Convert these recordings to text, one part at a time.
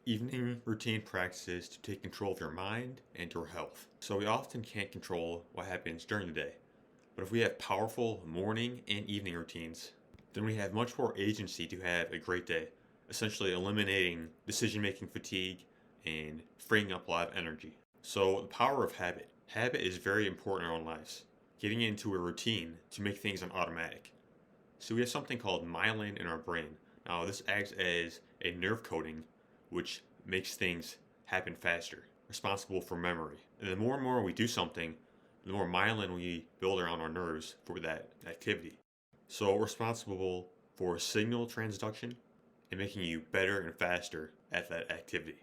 evening routine practices to take control of your mind and your health. So we often can't control what happens during the day. But if we have powerful morning and evening routines, then we have much more agency to have a great day, essentially eliminating decision-making fatigue and freeing up a lot of energy. So the power of habit. Habit is very important in our own lives. Getting into a routine to make things on automatic. So we have something called myelin in our brain. Now this acts as a nerve coating which makes things happen faster, responsible for memory. And the more and more we do something, the more myelin we build around our nerves for that activity. So responsible for signal transduction and making you better and faster at that activity.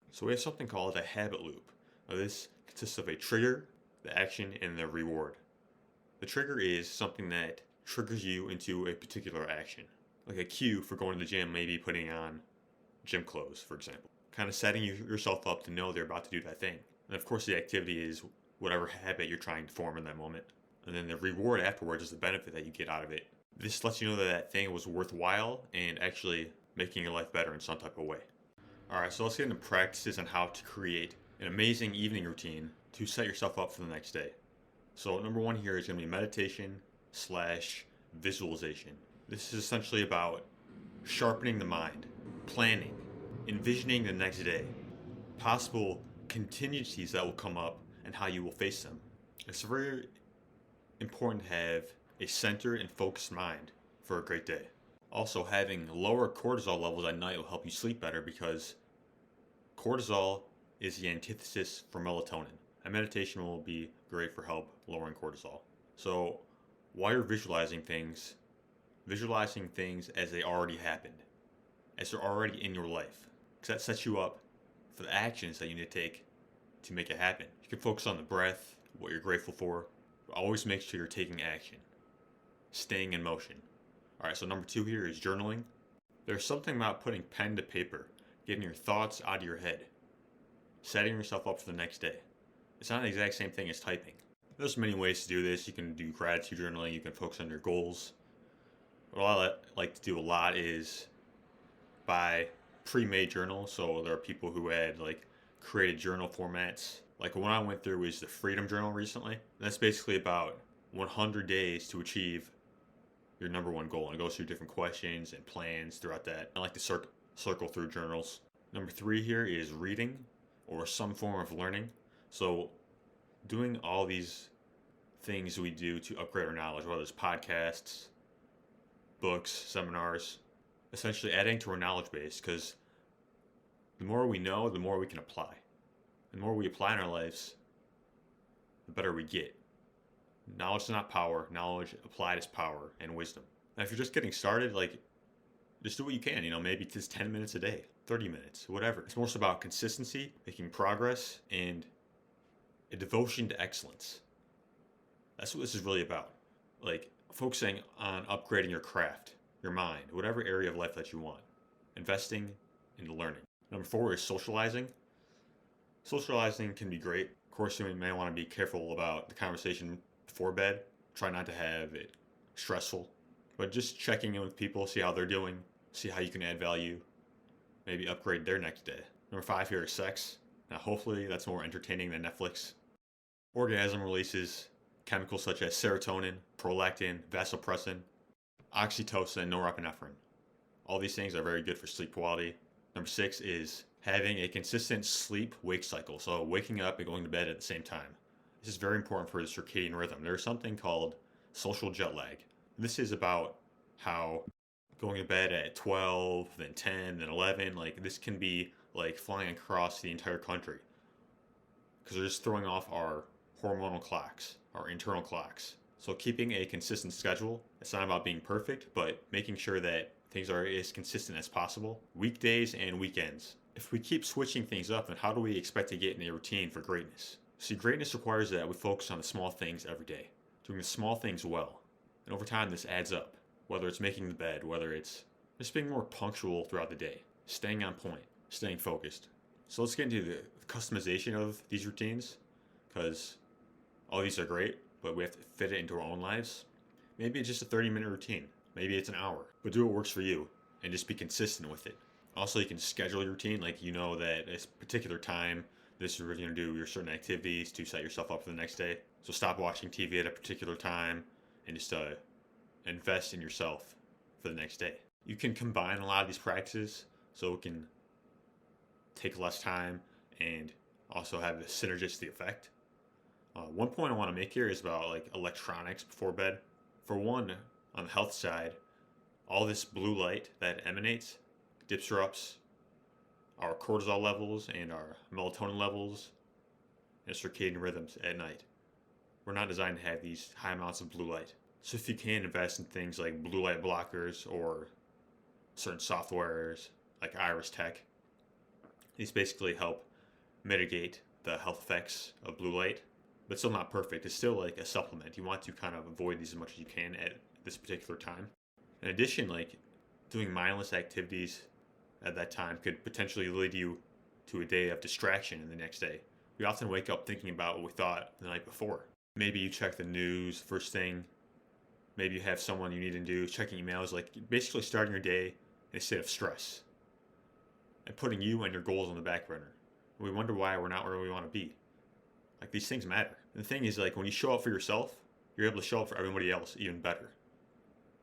So we have something called a habit loop. Now this consists of a trigger, the action, and the reward. The trigger is something that triggers you into a particular action. Like a cue for going to the gym, maybe putting on gym clothes, for example. Kind of setting yourself up to know they're about to do that thing. And of course the activity is whatever habit you're trying to form in that moment. And then the reward afterwards is the benefit that you get out of it. This lets you know that that thing was worthwhile and actually making your life better in some type of way. Alright, so let's get into practices on how to create an amazing evening routine to set yourself up for the next day. So number one here is going to be meditation / visualization. This is essentially about sharpening the mind, planning, envisioning the next day, possible contingencies that will come up and how you will face them. It's very important to have a centered and focused mind for a great day. Also, having lower cortisol levels at night will help you sleep better because cortisol is the antithesis for melatonin. And meditation will be great for help lowering cortisol. So while you're visualizing things as they already happened, as they're already in your life. Because that sets you up for the actions that you need to take to make it happen. You can focus on the breath, what you're grateful for, but always make sure you're taking action, staying in motion. Alright, so number 2 here is journaling. There's something about putting pen to paper, getting your thoughts out of your head, setting yourself up for the next day. It's not the exact same thing as typing. There's many ways to do this. You can do gratitude journaling, you can focus on your goals. What I like to do a lot is buy pre-made journals. So there are people who had created journal formats. Like one I went through is the Freedom Journal recently. And that's basically about 100 days to achieve your number one goal, and it goes through different questions and plans throughout that. I like to circle through journals. Number 3 here is reading or some form of learning. So doing all these things we do to upgrade our knowledge, whether it's podcasts, books, seminars, essentially adding to our knowledge base, because the more we know, the more we can apply. The more we apply in our lives, the better we get. Knowledge is not power. Knowledge applied is power and wisdom. And if you're just getting started, just do what you can. Maybe just 10 minutes a day, 30 minutes, whatever. It's more so about consistency, making progress, and a devotion to excellence. That's what this is really about. Focusing on upgrading your craft, your mind, whatever area of life that you want. Investing in learning. Number 4 is socializing. Socializing can be great. Of course, you may want to be careful about the conversation before bed. Try not to have it stressful. But just checking in with people, see how they're doing, see how you can add value, maybe upgrade their next day. Number 5 here is sex. Now hopefully that's more entertaining than Netflix. Orgasm releases chemicals such as serotonin, prolactin, vasopressin, oxytocin, and norepinephrine. All these things are very good for sleep quality. Number 6 is having a consistent sleep-wake cycle. So waking up and going to bed at the same time. This is very important for the circadian rhythm. There's something called social jet lag. This is about how going to bed at 12, then 10, then 11, this can be like flying across the entire country. Because they're just throwing off our hormonal clocks, our internal clocks. So keeping a consistent schedule, it's not about being perfect, but making sure that things are as consistent as possible, weekdays and weekends. If we keep switching things up, then how do we expect to get in a routine for greatness? See, greatness requires that we focus on the small things every day, doing the small things well. And over time, this adds up, whether it's making the bed, whether it's just being more punctual throughout the day, staying on point, staying focused. So let's get into the customization of these routines, because all these are great, but we have to fit it into our own lives. Maybe it's just a 30-minute routine. Maybe it's an hour. But do what works for you and just be consistent with it. Also, you can schedule your routine. Like, you know that at this particular time, this is where you're going to do your certain activities to set yourself up for the next day. So stop watching TV at a particular time and just invest in yourself for the next day. You can combine a lot of these practices so it can take less time and also have a synergistic effect. One point I want to make here is about like electronics before bed. For one, on the health side, all this blue light that emanates disrupts our cortisol levels and our melatonin levels and circadian rhythms at night. We're not designed to have these high amounts of blue light. So if you can invest in things like blue light blockers or certain softwares like Iris Tech, these basically help mitigate the health effects of blue light, but still not perfect. It's still like a supplement. You want to kind of avoid these as much as you can at this particular time. In addition, like doing mindless activities at that time could potentially lead you to a day of distraction in the next day. We often wake up thinking about what we thought the night before. Maybe you check the news first thing. Maybe you have someone you need to do, checking emails, like basically starting your day in a state of stress and putting you and your goals on the back burner. We wonder why we're not where we want to be. Like, these things matter. And the thing is, like, when you show up for yourself, you're able to show up for everybody else even better.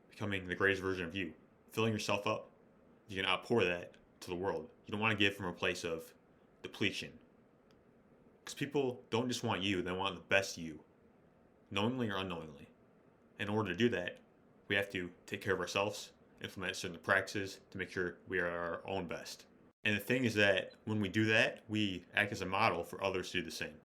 Becoming the greatest version of you. Filling yourself up, you can outpour that to the world. You don't want to give from a place of depletion. Because people don't just want you, they want the best you, knowingly or unknowingly. In order to do that, we have to take care of ourselves, implement certain practices to make sure we are our own best. And the thing is that when we do that, we act as a model for others to do the same.